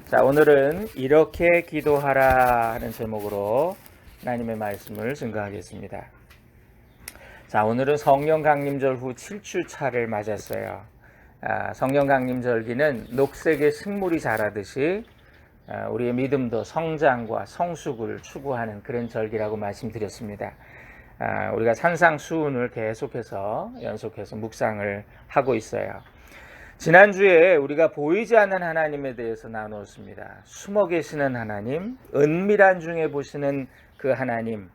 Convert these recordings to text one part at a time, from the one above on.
자, 오늘은 이렇게 기도하라 하는 제목으로 하나님의 말씀을 증거하겠습니다. 자, 오늘은 성령 강림절 후 7주차를 맞았어요. 성령 강림절기는 녹색의 식물이 자라듯이 우리의 믿음도 성장과 성숙을 추구하는 그런 절기라고 말씀드렸습니다. 우리가 산상수훈을 계속해서 연속해서 묵상을 하고 있어요. 지난주에 우리가 보이지 않는 하나님에 대해서 나누었습니다. 숨어 계시는 하나님, 은밀한 중에 보시는 그 하나님.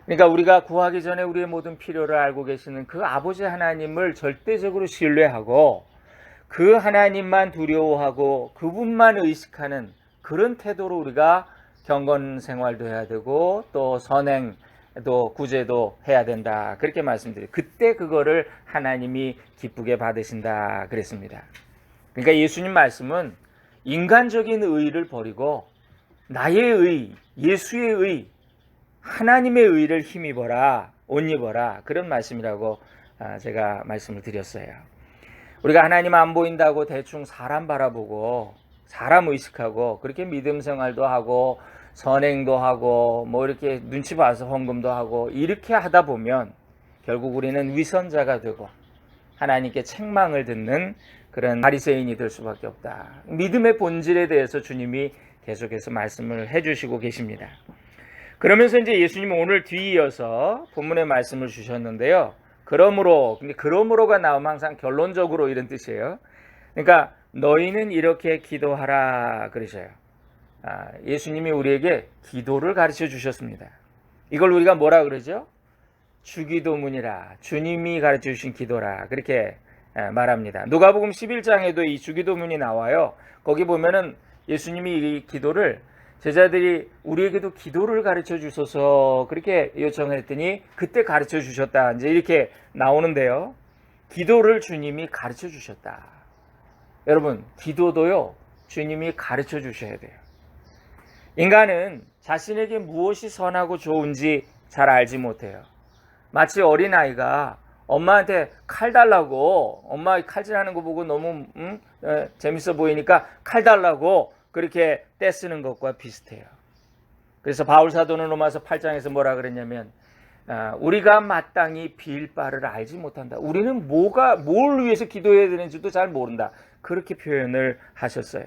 그러니까 우리가 구하기 전에 우리의 모든 필요를 알고 계시는 그 아버지 하나님을 절대적으로 신뢰하고 그 하나님만 두려워하고 그분만 의식하는 그런 태도로 우리가 경건 생활도 해야 되고 또 선행도 구제도 해야 된다. 그렇게 말씀드려요. 그때 그거를 하나님이 기쁘게 받으신다 그랬습니다. 그러니까 예수님 말씀은 인간적인 의의를 버리고 나의 의, 예수의 의, 하나님의 의를 힘입어라, 옷 입어라 그런 말씀이라고 제가 말씀을 드렸어요. 우리가 하나님 안 보인다고 대충 사람 바라보고 사람 의식하고 그렇게 믿음 생활도 하고 선행도 하고 뭐 이렇게 눈치 봐서 헌금도 하고 이렇게 하다 보면 결국 우리는 위선자가 되고 하나님께 책망을 듣는 그런 바리새인이 될 수밖에 없다. 믿음의 본질에 대해서 주님이 계속해서 말씀을 해주시고 계십니다. 그러면서 이제 예수님은 오늘 뒤이어서 본문의 말씀을 주셨는데요. 근데 그러므로가 나오면 항상 결론적으로 이런 뜻이에요. 그러니까 너희는 이렇게 기도하라 그러셔요. 예수님이 우리에게 기도를 가르쳐 주셨습니다. 이걸 우리가 뭐라 그러죠? 주기도문이라, 주님이 가르쳐 주신 기도라 그렇게 말합니다. 누가복음 11장에도 이 주기도문이 나와요. 거기 보면은 예수님이 이 기도를 제자들이 우리에게도 기도를 가르쳐 주소서 그렇게 요청을 했더니 그때 가르쳐 주셨다 이제 이렇게 나오는데요. 기도를 주님이 가르쳐 주셨다. 여러분, 기도도요 주님이 가르쳐 주셔야 돼요. 인간은 자신에게 무엇이 선하고 좋은지 잘 알지 못해요. 마치 어린아이가 엄마한테 칼 달라고, 엄마 칼질하는 거 보고 너무 재밌어 보이니까 칼 달라고 그렇게 떼쓰는 것과 비슷해요. 그래서 바울 사도는 로마서 8장에서 뭐라 그랬냐면 우리가 마땅히 빌 바를 알지 못한다. 우리는 뭘 위해서 기도해야 되는지도 잘 모른다. 그렇게 표현을 하셨어요.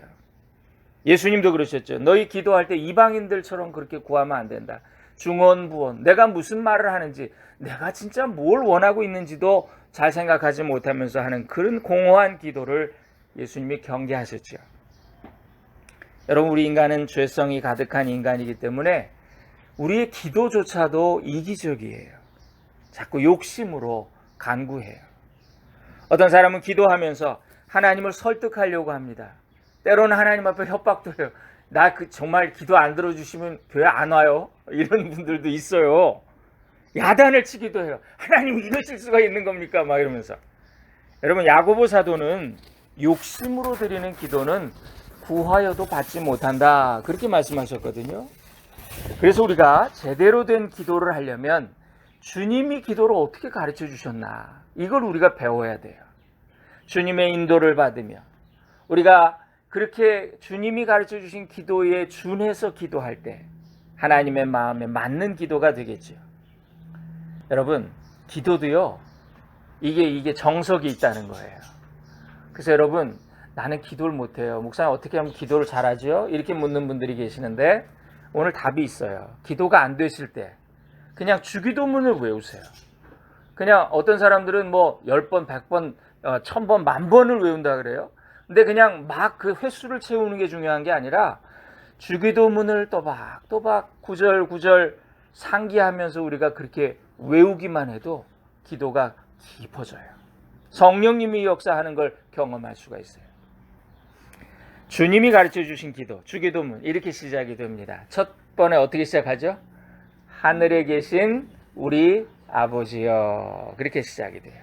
예수님도 그러셨죠. 너희 기도할 때 이방인들처럼 그렇게 구하면 안 된다. 중언부언, 내가 무슨 말을 하는지, 내가 진짜 뭘 원하고 있는지도 잘 생각하지 못하면서 하는 그런 공허한 기도를 예수님이 경계하셨죠. 여러분, 우리 인간은 죄성이 가득한 인간이기 때문에 우리의 기도조차도 이기적이에요. 자꾸 욕심으로 간구해요. 어떤 사람은 기도하면서 하나님을 설득하려고 합니다. 때로는 하나님 앞에 협박도 해요. 나 정말 기도 안 들어주시면 교회 안 와요. 이런 분들도 있어요. 야단을 치기도 해요. 하나님 이러실 수가 있는 겁니까? 막 이러면서. 여러분, 야고보 사도는 욕심으로 드리는 기도는 구하여도 받지 못한다. 그렇게 말씀하셨거든요. 그래서 우리가 제대로 된 기도를 하려면 주님이 기도를 어떻게 가르쳐 주셨나. 이걸 우리가 배워야 돼요. 주님의 인도를 받으며 우리가 그렇게 주님이 가르쳐 주신 기도에 준해서 기도할 때 하나님의 마음에 맞는 기도가 되겠죠. 여러분, 기도도요, 이게 정석이 있다는 거예요. 그래서 여러분, 나는 기도를 못해요. 목사님 어떻게 하면 기도를 잘하죠? 이렇게 묻는 분들이 계시는데 오늘 답이 있어요. 기도가 안 되실 때 그냥 주기도문을 외우세요. 그냥 어떤 사람들은 뭐 10번, 100번, 1000번, 10,000번을 외운다 그래요. 근데 그냥 막 그 횟수를 채우는 게 중요한 게 아니라 주기도문을 또박또박 구절구절 상기하면서 우리가 그렇게 외우기만 해도 기도가 깊어져요. 성령님이 역사하는 걸 경험할 수가 있어요. 주님이 가르쳐 주신 기도, 주기도문 이렇게 시작이 됩니다. 첫 번에 어떻게 시작하죠? 하늘에 계신 우리 아버지여 그렇게 시작이 돼요.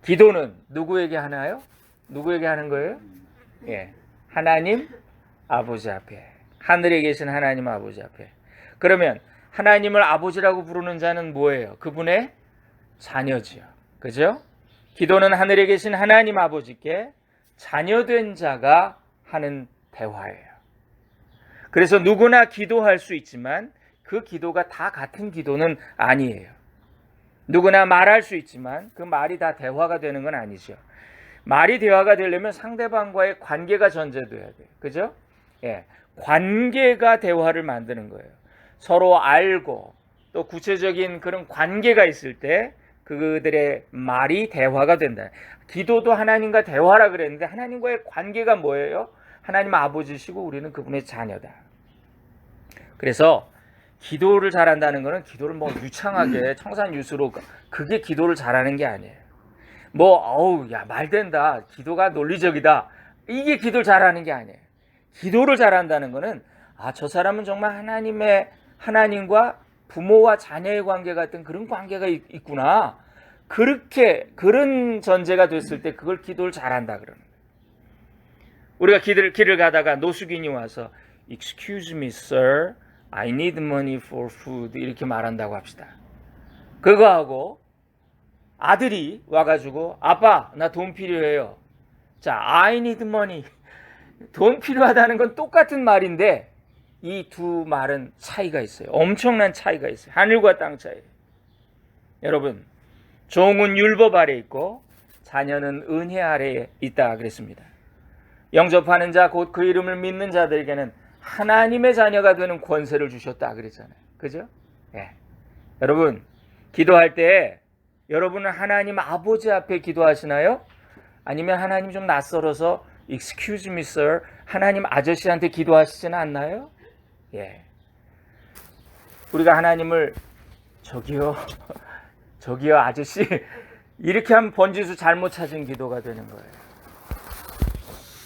기도는 누구에게 하나요? 누구에게 하는 거예요? 예, 하나님 아버지 앞에. 하늘에 계신 하나님 아버지 앞에. 그러면 하나님을 아버지라고 부르는 자는 뭐예요? 그분의 자녀지요. 그죠? 기도는 하늘에 계신 하나님 아버지께 자녀된 자가 하는 대화예요. 그래서 누구나 기도할 수 있지만 그 기도가 다 같은 기도는 아니에요. 누구나 말할 수 있지만 그 말이 다 대화가 되는 건 아니죠. 말이 대화가 되려면 상대방과의 관계가 전제돼야 돼요. 그죠? 예. 관계가 대화를 만드는 거예요. 서로 알고 또 구체적인 그런 관계가 있을 때 그들의 말이 대화가 된다. 기도도 하나님과 대화라 그랬는데 하나님과의 관계가 뭐예요? 하나님 아버지시고 우리는 그분의 자녀다. 그래서 기도를 잘한다는 것은 기도를 뭐 유창하게 청산유수로 그게 기도를 잘하는 게 아니에요. 야 말된다. 기도가 논리적이다. 이게 기도를 잘하는 게 아니에요. 기도를 잘한다는 것은 저 사람은 정말 하나님과 부모와 자녀의 관계 같은 그런 관계가 있구나. 그런 전제가 됐을 때 그걸 기도를 잘한다 그러는 거예요. 우리가 길을 가다가 노숙인이 와서 Excuse me, sir. I need money for food. 이렇게 말한다고 합시다. 그거하고 아들이 와가지고 아빠, 나 돈 필요해요. 자, I need money. 돈 필요하다는 건 똑같은 말인데 이 두 말은 차이가 있어요. 엄청난 차이가 있어요. 하늘과 땅 차이. 여러분, 종은 율법 아래 있고 자녀는 은혜 아래에 있다 그랬습니다. 영접하는 자, 곧 그 이름을 믿는 자들에게는 하나님의 자녀가 되는 권세를 주셨다 그랬잖아요. 그죠? 예. 여러분, 기도할 때 여러분은 하나님 아버지 앞에 기도하시나요? 아니면 하나님 좀 낯설어서 Excuse me, sir. 하나님 아저씨한테 기도하시지는 않나요? 예. 우리가 하나님을 저기요 아저씨 이렇게 하면 번지수 잘못 찾은 기도가 되는 거예요.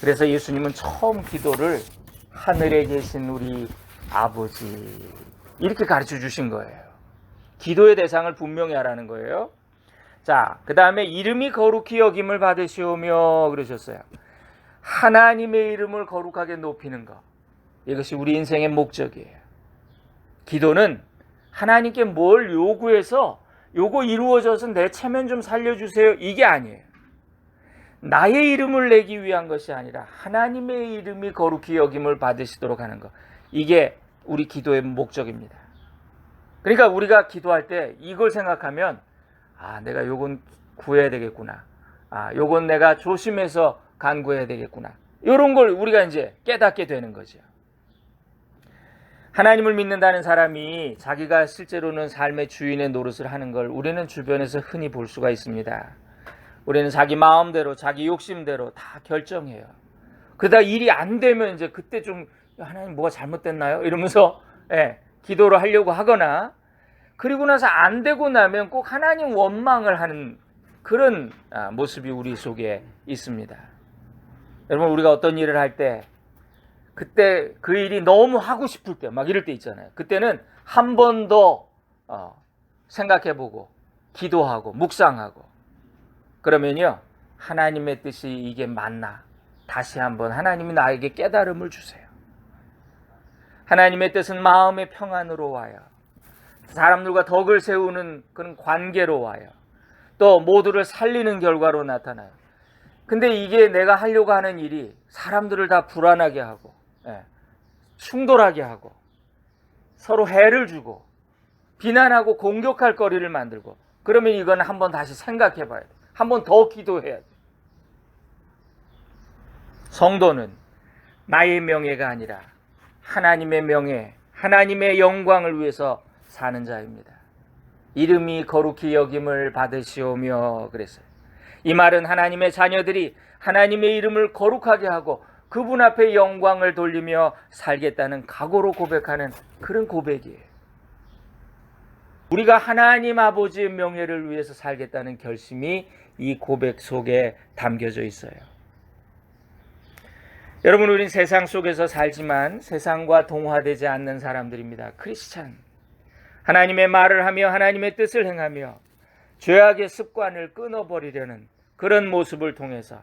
그래서 예수님은 처음 기도를 하늘에 계신 우리 아버지 이렇게 가르쳐 주신 거예요. 기도의 대상을 분명히 하라는 거예요. 자, 그 다음에 이름이 거룩히 여김을 받으시오며 그러셨어요. 하나님의 이름을 거룩하게 높이는 것. 이것이 우리 인생의 목적이에요. 기도는 하나님께 뭘 요구해서 요거 이루어져서 내 체면 좀 살려주세요. 이게 아니에요. 나의 이름을 내기 위한 것이 아니라 하나님의 이름이 거룩히 여김을 받으시도록 하는 것. 이게 우리 기도의 목적입니다. 그러니까 우리가 기도할 때 이걸 생각하면 내가 요건 구해야 되겠구나. 요건 내가 조심해서 간구해야 되겠구나. 이런 걸 우리가 이제 깨닫게 되는 거죠. 하나님을 믿는다는 사람이 자기가 실제로는 삶의 주인의 노릇을 하는 걸 우리는 주변에서 흔히 볼 수가 있습니다. 우리는 자기 마음대로 자기 욕심대로 다 결정해요. 그러다 일이 안 되면 이제 그때 좀 하나님 뭐가 잘못됐나요? 이러면서 기도를 하려고 하거나 그리고 나서 안 되고 나면 꼭 하나님 원망을 하는 그런 모습이 우리 속에 있습니다. 여러분 우리가 어떤 일을 할 때 그때 그 일이 너무 하고 싶을 때 막 이럴 때 있잖아요. 그때는 한 번 더 생각해보고 기도하고 묵상하고 그러면요 하나님의 뜻이 이게 맞나 다시 한번 하나님이 나에게 깨달음을 주세요. 하나님의 뜻은 마음의 평안으로 와요. 사람들과 덕을 세우는 그런 관계로 와요. 또 모두를 살리는 결과로 나타나요. 근데 이게 내가 하려고 하는 일이 사람들을 다 불안하게 하고 충돌하게 하고 서로 해를 주고 비난하고 공격할 거리를 만들고 그러면 이건 한번 다시 생각해 봐야 돼. 한번 더 기도해야 돼. 성도는 나의 명예가 아니라 하나님의 명예, 하나님의 영광을 위해서 사는 자입니다. 이름이 거룩히 여김을 받으시오며 그랬어요. 이 말은 하나님의 자녀들이 하나님의 이름을 거룩하게 하고 그분 앞에 영광을 돌리며 살겠다는 각오로 고백하는 그런 고백이에요. 우리가 하나님 아버지의 명예를 위해서 살겠다는 결심이 이 고백 속에 담겨져 있어요. 여러분 우린 세상 속에서 살지만 세상과 동화되지 않는 사람들입니다. 크리스찬. 하나님의 말을 하며 하나님의 뜻을 행하며 죄악의 습관을 끊어버리려는 그런 모습을 통해서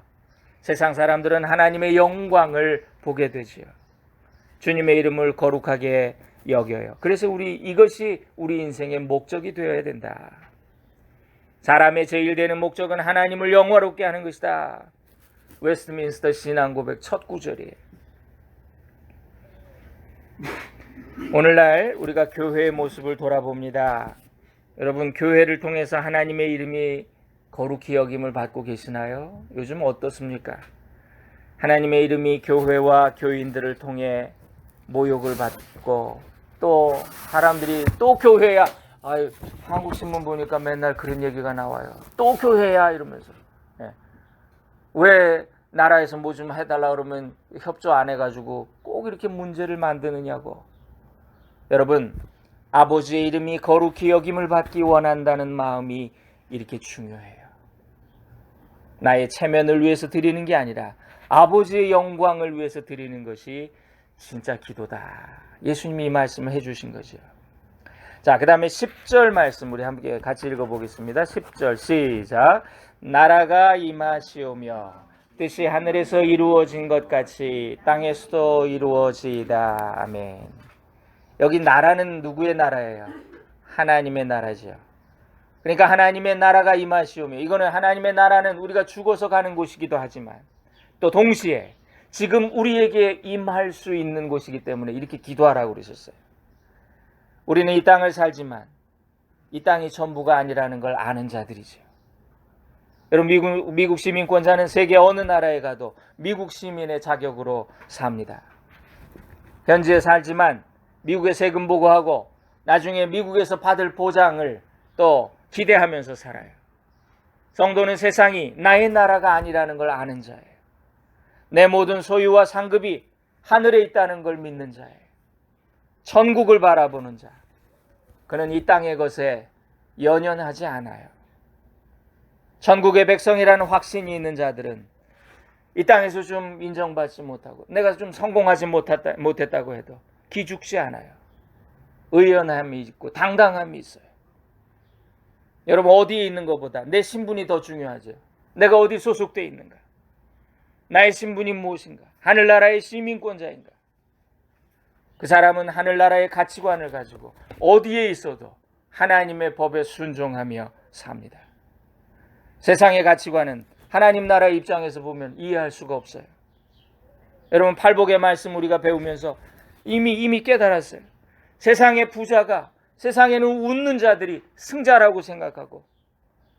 세상 사람들은 하나님의 영광을 보게 되지요. 주님의 이름을 거룩하게 여겨요. 그래서 이것이 우리 인생의 목적이 되어야 된다. 사람의 제일 되는 목적은 하나님을 영화롭게 하는 것이다. 웨스트민스터 신앙고백 첫 구절이에요. 오늘날 우리가 교회의 모습을 돌아봅니다. 여러분, 교회를 통해서 하나님의 이름이 거룩히 여김을 받고 계시나요? 요즘 어떻습니까? 하나님의 이름이 교회와 교인들을 통해 모욕을 받고, 또 사람들이 또 교회야. 아유, 한국 신문 보니까 맨날 그런 얘기가 나와요. 또 교회야 이러면서. 예. 왜 나라에서 뭐 좀 해달라 그러면 협조 안 해가지고 꼭 이렇게 문제를 만드느냐고. 여러분, 아버지의 이름이 거룩히 여김을 받기 원한다는 마음이 이렇게 중요해요. 나의 체면을 위해서 드리는 게 아니라 아버지의 영광을 위해서 드리는 것이 진짜 기도다. 예수님이 이 말씀을 해주신 거죠. 자, 그 다음에 10절 말씀 우리 함께 같이 읽어보겠습니다. 10절 시작. 나라가 임하시오며 뜻이 하늘에서 이루어진 것 같이 땅에서도 이루어지이다. 아멘. 여기 나라는 누구의 나라예요? 하나님의 나라죠. 그러니까 하나님의 나라가 임하시오며, 이거는 하나님의 나라는 우리가 죽어서 가는 곳이기도 하지만 또 동시에 지금 우리에게 임할 수 있는 곳이기 때문에 이렇게 기도하라고 그러셨어요. 우리는 이 땅을 살지만 이 땅이 전부가 아니라는 걸 아는 자들이죠. 여러분, 미국 시민권자는 세계 어느 나라에 가도 미국 시민의 자격으로 삽니다. 현지에 살지만 미국의 세금 보고하고 나중에 미국에서 받을 보장을 또 기대하면서 살아요. 성도는 세상이 나의 나라가 아니라는 걸 아는 자예요. 내 모든 소유와 상급이 하늘에 있다는 걸 믿는 자예요. 천국을 바라보는 자. 그는 이 땅의 것에 연연하지 않아요. 천국의 백성이라는 확신이 있는 자들은 이 땅에서 좀 인정받지 못하고 내가 좀 성공하지 못했다고 해도 기죽지 않아요. 의연함이 있고 당당함이 있어요. 여러분, 어디에 있는 것보다 내 신분이 더 중요하죠. 내가 어디 소속되어 있는가? 나의 신분이 무엇인가? 하늘나라의 시민권자인가? 그 사람은 하늘나라의 가치관을 가지고 어디에 있어도 하나님의 법에 순종하며 삽니다. 세상의 가치관은 하나님 나라의 입장에서 보면 이해할 수가 없어요. 여러분, 팔복의 말씀 우리가 배우면서 이미 깨달았어요. 세상의 부자가, 세상에는 웃는 자들이 승자라고 생각하고,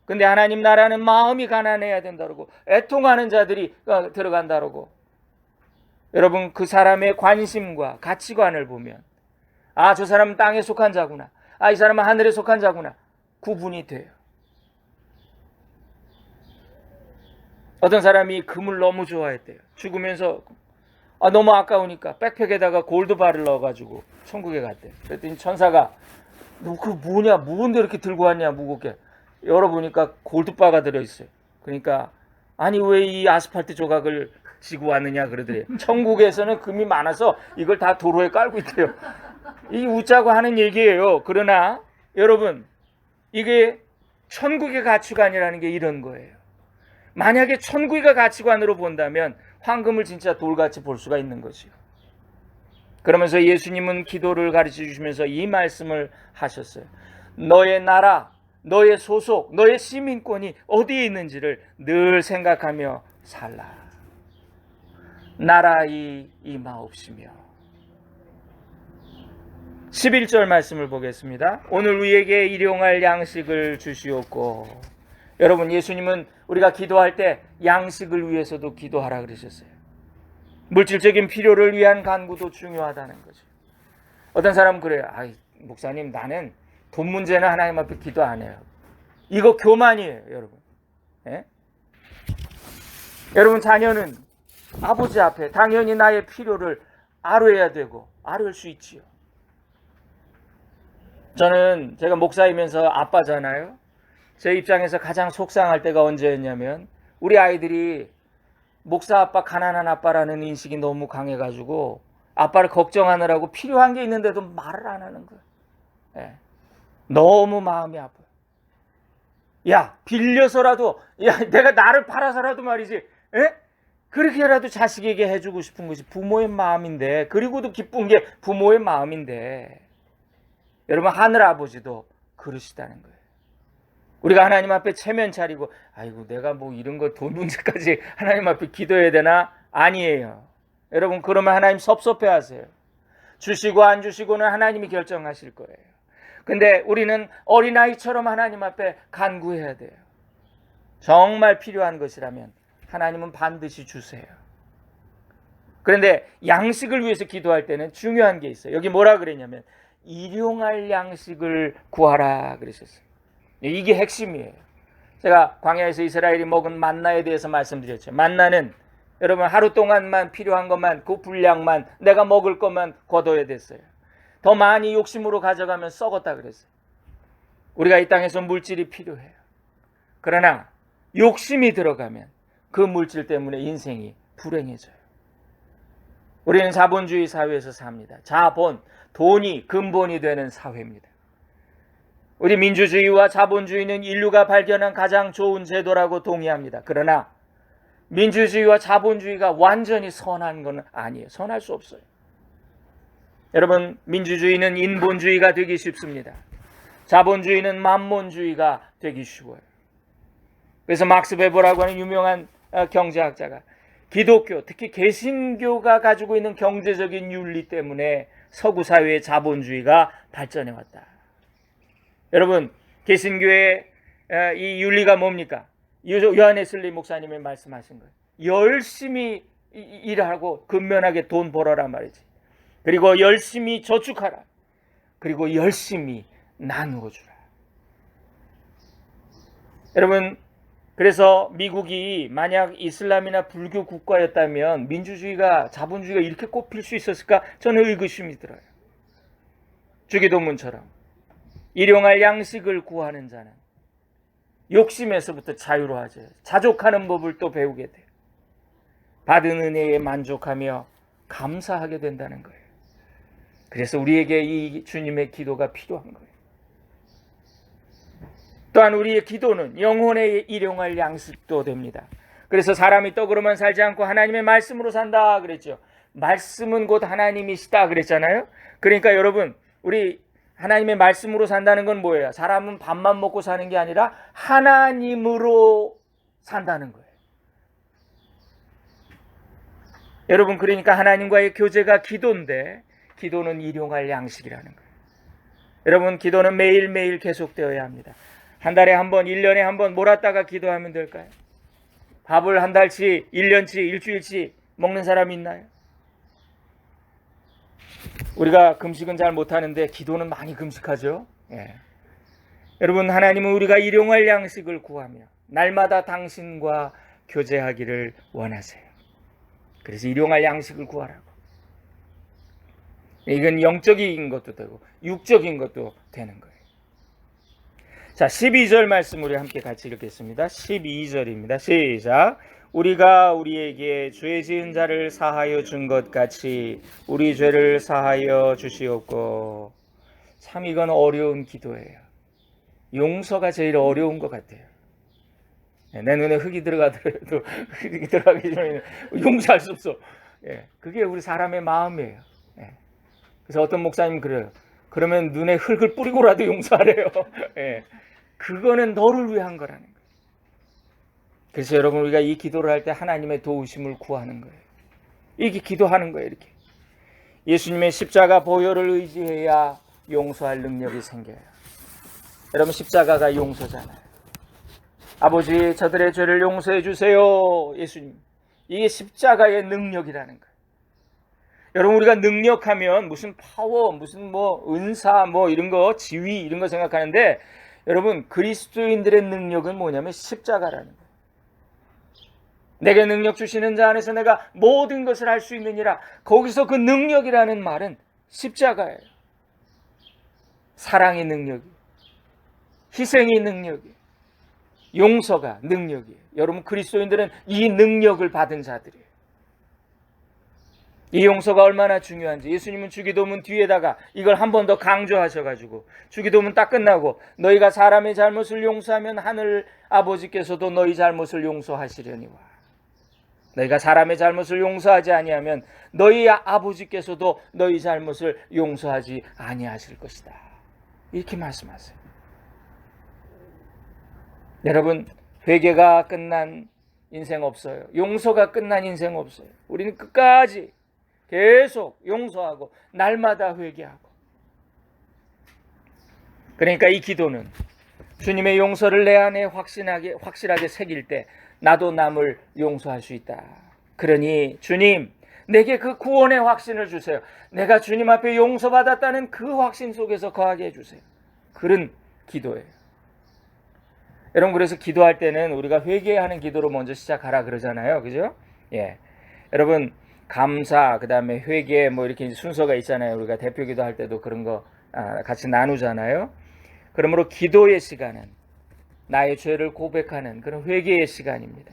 근데 하나님 나라는 마음이 가난해야 된다고, 애통하는 자들이 들어간다고. 여러분, 그 사람의 관심과 가치관을 보면 아, 저 사람은 땅에 속한 자구나, 아, 이 사람은 하늘에 속한 자구나 구분이 돼요. 어떤 사람이 금을 너무 좋아했대요. 죽으면서 너무 아까우니까 백팩에다가 골드바를 넣어가지고 천국에 갔대요. 그랬더니 천사가 너 그 뭐냐, 무언데 이렇게 들고 왔냐, 무겁게. 열어보니까 골드바가 들어있어요. 그러니까 아니 왜 이 아스팔트 조각을 지고 왔느냐 그러더래요. 천국에서는 금이 많아서 이걸 다 도로에 깔고 있대요. 이 웃자고 하는 얘기예요. 그러나 여러분, 이게 천국의 가치관이라는 게 이런 거예요. 만약에 천국의 가치관으로 본다면 황금을 진짜 돌같이 볼 수가 있는 거죠. 그러면서 예수님은 기도를 가르쳐 주시면서 이 말씀을 하셨어요. 너의 나라, 너의 소속, 너의 시민권이 어디에 있는지를 늘 생각하며 살라. 나라이 임하옵시며. 11절 말씀을 보겠습니다. 오늘 우리에게 일용할 양식을 주시옵고. 여러분, 예수님은 우리가 기도할 때 양식을 위해서도 기도하라 그러셨어요. 물질적인 필요를 위한 간구도 중요하다는 거죠. 어떤 사람은 그래요. 아이, 목사님, 나는 돈 문제는 하나님 앞에 기도 안 해요. 이거 교만이에요, 여러분. 예? 여러분, 자녀는 아버지 앞에 당연히 나의 필요를 아뢰야 되고 아뢰을 수 있지요. 저는 제가 목사이면서 아빠잖아요. 제 입장에서 가장 속상할 때가 언제였냐면 우리 아이들이 목사 아빠, 가난한 아빠라는 인식이 너무 강해가지고 아빠를 걱정하느라고 필요한 게 있는데도 말을 안 하는 거예요. 예. 너무 마음이 아파요. 야, 빌려서라도, 야, 내가 나를 팔아서라도 말이지, 예? 그렇게라도 자식에게 해주고 싶은 것이 부모의 마음인데, 그리고도 기쁜 게 부모의 마음인데, 여러분, 하늘 아버지도 그러시다는 거예요. 우리가 하나님 앞에 체면 차리고 아이고 내가 뭐 이런 거 돈 문제까지 하나님 앞에 기도해야 되나? 아니에요. 여러분, 그러면 하나님 섭섭해 하세요. 주시고 안 주시고는 하나님이 결정하실 거예요. 근데 우리는 어린아이처럼 하나님 앞에 간구해야 돼요. 정말 필요한 것이라면 하나님은 반드시 주세요. 그런데 양식을 위해서 기도할 때는 중요한 게 있어요. 여기 뭐라 그랬냐면 일용할 양식을 구하라 그러셨어요. 이게 핵심이에요. 제가 광야에서 이스라엘이 먹은 만나에 대해서 말씀드렸죠. 만나는 여러분 하루 동안만 필요한 것만, 그 분량만, 내가 먹을 것만 거둬야 됐어요. 더 많이 욕심으로 가져가면 썩었다 그랬어요. 우리가 이 땅에서 물질이 필요해요. 그러나 욕심이 들어가면 그 물질 때문에 인생이 불행해져요. 우리는 자본주의 사회에서 삽니다. 자본, 돈이 근본이 되는 사회입니다. 우리 민주주의와 자본주의는 인류가 발견한 가장 좋은 제도라고 동의합니다. 그러나 민주주의와 자본주의가 완전히 선한 건 아니에요. 선할 수 없어요. 여러분, 민주주의는 인본주의가 되기 쉽습니다. 자본주의는 만몬주의가 되기 쉬워요. 그래서 막스 베버라고 하는 유명한 경제학자가 기독교, 특히 개신교가 가지고 있는 경제적인 윤리 때문에 서구 사회의 자본주의가 발전해 왔다. 여러분, 개신교의 이 윤리가 뭡니까? 요한웨슬리 목사님이 말씀하신 거예요. 열심히 일하고 근면하게 돈 벌어라 말이지. 그리고 열심히 저축하라. 그리고 열심히 나누어 주라. 여러분, 그래서 미국이 만약 이슬람이나 불교 국가였다면 민주주의가, 자본주의가 이렇게 꼽힐 수 있었을까? 저는 의구심이 들어요. 주기도문처럼 일용할 양식을 구하는 자는 욕심에서부터 자유로워져요. 자족하는 법을 또 배우게 돼요. 받은 은혜에 만족하며 감사하게 된다는 거예요. 그래서 우리에게 이 주님의 기도가 필요한 거예요. 또한 우리의 기도는 영혼의 일용할 양식도 됩니다. 그래서 사람이 떡으로만 살지 않고 하나님의 말씀으로 산다 그랬죠. 말씀은 곧 하나님이시다 그랬잖아요. 그러니까 여러분, 우리 하나님의 말씀으로 산다는 건 뭐예요? 사람은 밥만 먹고 사는 게 아니라 하나님으로 산다는 거예요. 여러분, 그러니까 하나님과의 교제가 기도인데 기도는 일용할 양식이라는 거예요. 여러분, 기도는 매일매일 계속되어야 합니다. 한 달에 한 번, 1년에 한 번 몰았다가 기도하면 될까요? 밥을 한 달치, 1년치, 일주일치 먹는 사람이 있나요? 우리가 금식은 잘 못하는데 기도는 많이 금식하죠. 예. 여러분, 하나님은 우리가 일용할 양식을 구하며 날마다 당신과 교제하기를 원하세요. 그래서 일용할 양식을 구하라고. 이건 영적인 것도 되고 육적인 것도 되는 거예요. 자, 12절 말씀 우리 함께 같이 읽겠습니다. 12절입니다. 시작. 우리가 우리에게 죄 지은 자를 사하여 준 것 같이 우리 죄를 사하여 주시옵고. 참 이건 어려운 기도예요. 용서가 제일 어려운 것 같아요. 내 눈에 흙이 들어가더라도 흙이 들어가기 전에 용서할 수 없어. 그게 우리 사람의 마음이에요. 그래서 어떤 목사님 그래요. 그러면 눈에 흙을 뿌리고라도 용서하래요. 그거는 너를 위한 거라는 거예요. 그래서 여러분, 우리가 이 기도를 할 때 하나님의 도우심을 구하는 거예요. 이게 기도하는 거예요. 이렇게 예수님의 십자가 보혈을 의지해야 용서할 능력이 생겨요. 여러분, 십자가가 용서잖아요. 아버지, 저들의 죄를 용서해 주세요. 예수님, 이게 십자가의 능력이라는 거예요. 여러분, 우리가 능력하면 무슨 파워, 무슨 은사, 이런 거, 지위 이런 거 생각하는데, 여러분, 그리스도인들의 능력은 뭐냐면 십자가라는 거예요. 내게 능력 주시는 자 안에서 내가 모든 것을 할 수 있느니라. 거기서 그 능력이라는 말은 십자가예요. 사랑의 능력이, 희생의 능력이, 용서가 능력이에요. 여러분, 그리스도인들은 이 능력을 받은 자들이에요. 이 용서가 얼마나 중요한지 예수님은 주기도문 뒤에다가 이걸 한 번 더 강조하셔가지고, 주기도문 딱 끝나고 너희가 사람의 잘못을 용서하면 하늘 아버지께서도 너희 잘못을 용서하시려니와, 너희가 사람의 잘못을 용서하지 아니하면 너희 아버지께서도 너희 잘못을 용서하지 아니하실 것이다. 이렇게 말씀하세요. 여러분, 회개가 끝난 인생 없어요. 용서가 끝난 인생 없어요. 우리는 끝까지 계속 용서하고 날마다 회개하고. 그러니까 이 기도는 주님의 용서를 내 안에 확실하게 새길 때 나도 남을 용서할 수 있다. 그러니 주님, 내게 그 구원의 확신을 주세요. 내가 주님 앞에 용서받았다는 그 확신 속에서 거하게 해주세요. 그런 기도예요. 여러분, 그래서 기도할 때는 우리가 회개하는 기도로 먼저 시작하라 그러잖아요. 그죠? 예. 여러분, 감사, 그 다음에 회개, 뭐 이렇게 순서가 있잖아요. 우리가 대표 기도할 때도 그런 거 같이 나누잖아요. 그러므로 기도의 시간은 나의 죄를 고백하는 그런 회개의 시간입니다.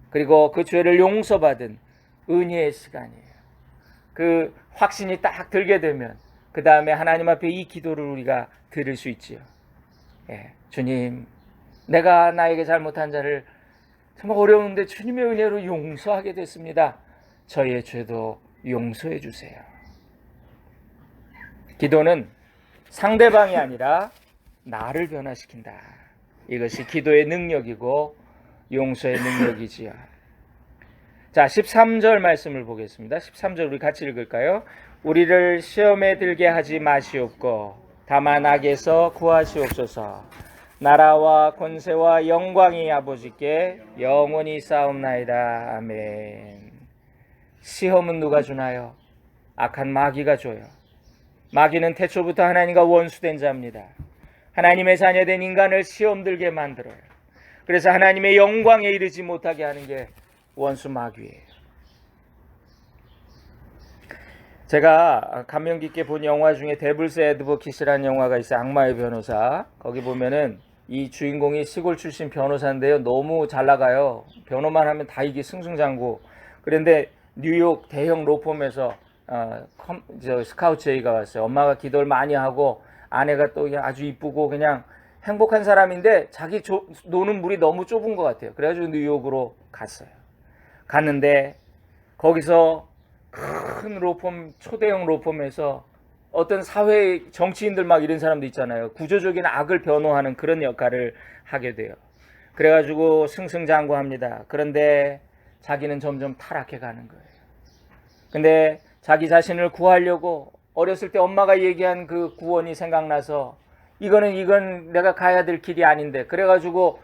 그리고 그 죄를 용서받은 은혜의 시간이에요. 그 확신이 딱 들게 되면 그 다음에 하나님 앞에 이 기도를 우리가 드릴 수 있지요. 예, 주님, 내가 나에게 잘못한 자를 정말 어려운데 주님의 은혜로 용서하게 됐습니다. 저의 죄도 용서해 주세요. 기도는 상대방이 아니라 나를 변화시킨다. 이것이 기도의 능력이고 용서의 능력이지요. 자, 13절 말씀을 보겠습니다. 13절 우리 같이 읽을까요? 우리를 시험에 들게 하지 마시옵고 다만 악에서 구하시옵소서. 나라와 권세와 영광이 아버지께 영원히 쌓옵나이다. 아멘. 시험은 누가 주나요? 악한 마귀가 줘요. 마귀는 태초부터 하나님과 원수된 자입니다. 하나님의 자녀된 인간을 시험 들게 만들어요. 그래서 하나님의 영광에 이르지 못하게 하는 게 원수 마귀예요. 제가 감명 깊게 본 영화 중에 데블스 애드보킷이라는 영화가 있어요. 악마의 변호사. 거기 보면은 이 주인공이 시골 출신 변호사인데요. 너무 잘 나가요. 변호만 하면 다 이게 승승장구. 그런데 뉴욕 대형 로펌에서 스카우트 제의가 왔어요. 엄마가 기도를 많이 하고 아내가 또 아주 이쁘고 그냥 행복한 사람인데 자기 노는 물이 너무 좁은 것 같아요. 그래가지고 뉴욕으로 갔어요. 갔는데 거기서 큰 로펌, 초대형 로펌에서 어떤 사회 정치인들 막 이런 사람도 있잖아요. 구조적인 악을 변호하는 그런 역할을 하게 돼요. 그래가지고 승승장구합니다. 그런데 자기는 점점 타락해 가는 거예요. 근데 자기 자신을 구하려고 어렸을 때 엄마가 얘기한 그 구원이 생각나서 이건 내가 가야 될 길이 아닌데 그래가지고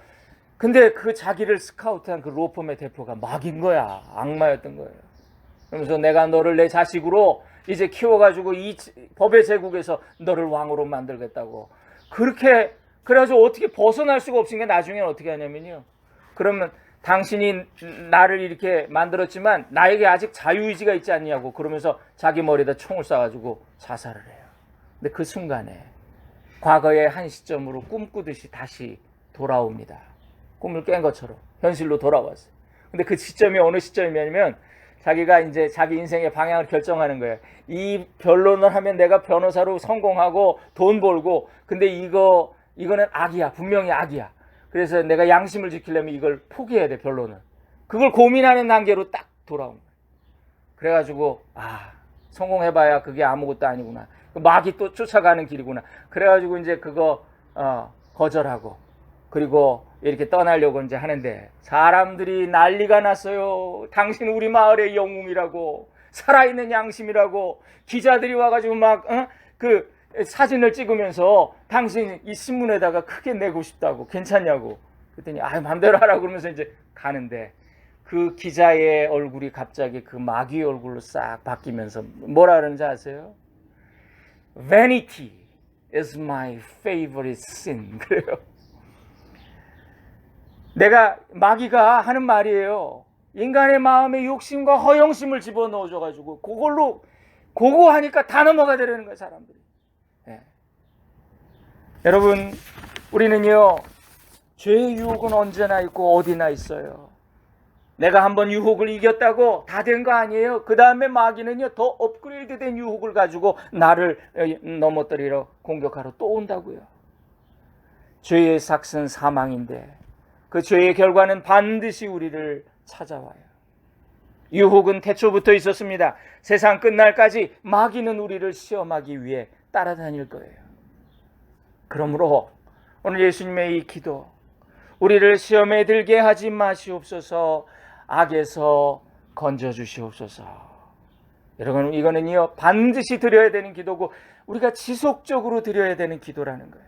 근데 그 자기를 스카우트한 그 로펌의 대표가 마귀인 거야. 악마였던 거예요. 그러면서 내가 너를 내 자식으로 이제 키워가지고 이 법의 제국에서 너를 왕으로 만들겠다고. 그렇게 그래가지고 어떻게 벗어날 수가 없으니까 나중에는 어떻게 하냐면요. 그러면 당신이 나를 이렇게 만들었지만 나에게 아직 자유의지가 있지 않냐고 그러면서 자기 머리에다 총을 쏴가지고 자살을 해요. 근데 그 순간에 과거의 한 시점으로 꿈꾸듯이 다시 돌아옵니다. 꿈을 깬 것처럼 현실로 돌아왔어요. 근데 그 시점이 어느 시점이냐면 자기가 이제 자기 인생의 방향을 결정하는 거예요. 이 변론을 하면 내가 변호사로 성공하고 돈 벌고 근데 이거는 악이야. 분명히 악이야. 그래서 내가 양심을 지키려면 이걸 포기해야 돼, 변론을. 그걸 고민하는 단계로 딱 돌아온 거예요. 그래가지고 성공해봐야 그게 아무것도 아니구나. 마귀 또 쫓아가는 길이구나. 그래가지고 이제 그거 거절하고 그리고 이렇게 떠나려고 이제 하는데 사람들이 난리가 났어요. 당신 우리 마을의 영웅이라고 살아있는 양심이라고 기자들이 와가지고 막 그 사진을 찍으면서 당신 이 신문에다가 크게 내고 싶다고 괜찮냐고 그랬더니 맘대로 하라고 그러면서 이제 가는데 그 기자의 얼굴이 갑자기 그 마귀의 얼굴로 싹 바뀌면서 뭐라 그러는지 아세요? Vanity is my favorite sin. 그래요. 마귀가 하는 말이에요. 인간의 마음에 욕심과 허영심을 집어넣어줘가지고 그거 하니까 다 넘어가 되려는 거예요, 사람들이. 네. 여러분, 우리는요, 죄의 유혹은 언제나 있고 어디나 있어요. 내가 한번 유혹을 이겼다고 다 된 거 아니에요. 그 다음에 마귀는요, 더 업그레이드된 유혹을 가지고 나를 넘어뜨리러 공격하러 또 온다고요. 죄의 삭은 사망인데 그 죄의 결과는 반드시 우리를 찾아와요. 유혹은 태초부터 있었습니다. 세상 끝날까지 마귀는 우리를 시험하기 위해 따라다닐 거예요. 그러므로 오늘 예수님의 이 기도, 우리를 시험에 들게 하지 마시옵소서, 악에서 건져주시옵소서. 여러분, 이거는요 반드시 드려야 되는 기도고 우리가 지속적으로 드려야 되는 기도라는 거예요.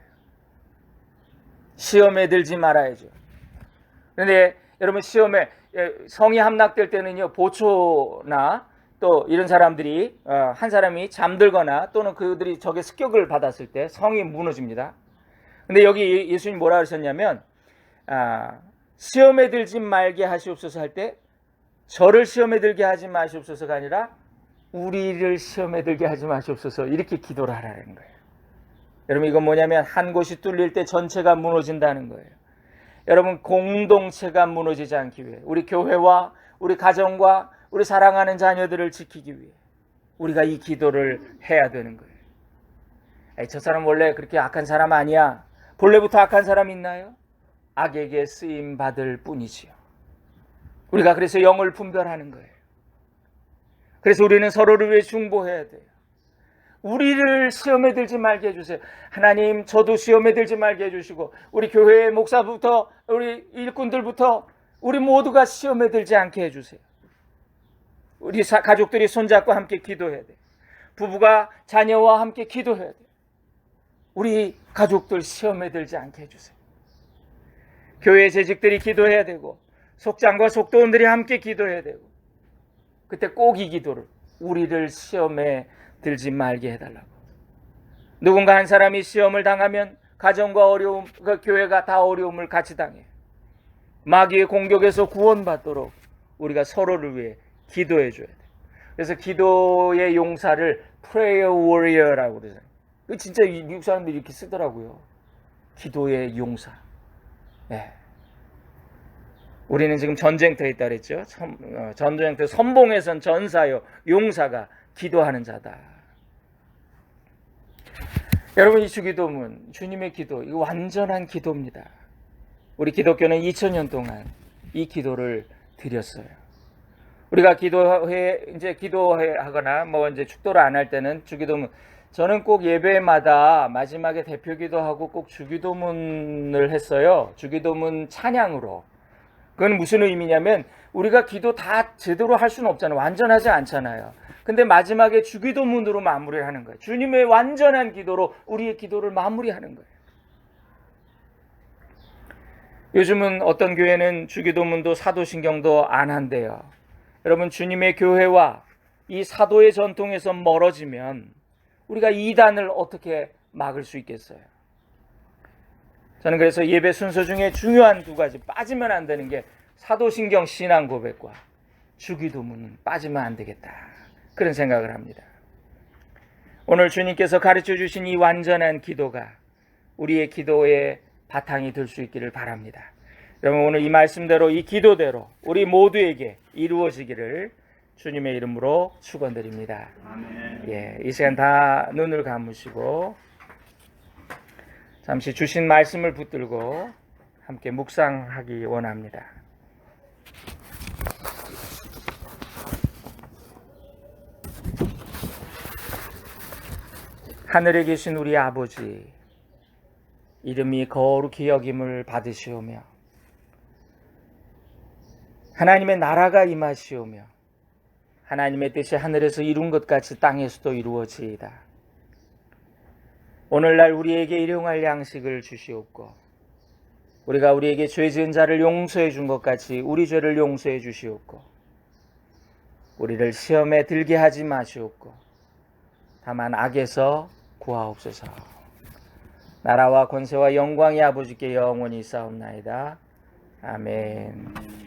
시험에 들지 말아야죠. 그런데 여러분, 시험에 성이 함락될 때는요 보초나 또 이런 사람들이 한 사람이 잠들거나 또는 그들이 적의 습격을 받았을 때 성이 무너집니다. 근데 여기 예수님 뭐라 하셨냐면 시험에 들지 말게 하시옵소서 할 때 저를 시험에 들게 하지 마시옵소서가 아니라 우리를 시험에 들게 하지 마시옵소서, 이렇게 기도를 하라는 거예요. 여러분, 이건 뭐냐면 한 곳이 뚫릴 때 전체가 무너진다는 거예요. 여러분, 공동체가 무너지지 않기 위해, 우리 교회와 우리 가정과 우리 사랑하는 자녀들을 지키기 위해 우리가 이 기도를 해야 되는 거예요. 저 사람 원래 그렇게 악한 사람 아니야. 본래부터 악한 사람 있나요? 악에게 쓰임 받을 뿐이지요. 우리가 그래서 영을 분별하는 거예요. 그래서 우리는 서로를 위해 중보해야 돼요. 우리를 시험에 들지 말게 해주세요. 하나님, 저도 시험에 들지 말게 해주시고 우리 교회의 목사부터 우리 일꾼들부터 우리 모두가 시험에 들지 않게 해주세요. 우리 가족들이 손잡고 함께 기도해야 돼요. 부부가 자녀와 함께 기도해야 돼요. 우리 가족들 시험에 들지 않게 해주세요. 교회 재직들이 기도해야 되고 속장과 속도원들이 함께 기도해야 되고, 그때 꼭 이 기도를, 우리를 시험에 들지 말게 해달라고. 누군가 한 사람이 시험을 당하면 가정과 어려움, 그 교회가 다 어려움을 같이 당해요. 마귀의 공격에서 구원받도록 우리가 서로를 위해 기도해 줘야 돼요. 그래서 기도의 용사를 prayer warrior라고 그러잖아요. 진짜 미국 사람들이 이렇게 쓰더라고요. 기도의 용사. 네. 우리는 지금 전쟁터에 있다 그랬죠. 전쟁터 선봉에선 전사요, 용사가 기도하는 자다. 여러분, 이 주기도문, 주님의 기도, 이거 완전한 기도입니다. 우리 기독교는 2000년 동안 이 기도를 드렸어요. 우리가 기도하거나 이제 축도를 안 할 때는 주기도문, 저는 꼭 예배마다 마지막에 대표 기도하고 꼭 주기도문을 했어요. 주기도문 찬양으로. 그건 무슨 의미냐면 우리가 기도 다 제대로 할 수는 없잖아요. 완전하지 않잖아요. 근데 마지막에 주기도문으로 마무리하는 거예요. 주님의 완전한 기도로 우리의 기도를 마무리하는 거예요. 요즘은 어떤 교회는 주기도문도 사도신경도 안 한대요. 여러분, 주님의 교회와 이 사도의 전통에서 멀어지면 우리가 이단을 어떻게 막을 수 있겠어요? 저는 그래서 예배 순서 중에 중요한 두 가지, 빠지면 안 되는 게 사도신경 신앙 고백과 주기도문은 빠지면 안 되겠다, 그런 생각을 합니다. 오늘 주님께서 가르쳐 주신 이 완전한 기도가 우리의 기도의 바탕이 될 수 있기를 바랍니다. 여러분, 오늘 이 말씀대로, 이 기도대로 우리 모두에게 이루어지기를 주님의 이름으로 축원드립니다. 아멘. 이 시간 다 눈을 감으시고 잠시 주신 말씀을 붙들고 함께 묵상하기 원합니다. 하늘에 계신 우리 아버지, 이름이 거룩히 여김을 받으시오며 하나님의 나라가 임하시오며 하나님의 뜻이 하늘에서 이룬 것 같이 땅에서도 이루어지이다. 오늘날 우리에게 일용할 양식을 주시옵고 우리가 우리에게 죄 지은 자를 용서해 준 것 같이 우리 죄를 용서해 주시옵고 우리를 시험에 들게 하지 마시옵고 다만 악에서 구하옵소서. 나라와 권세와 영광이 아버지께 영원히 있사옵나이다. 아멘.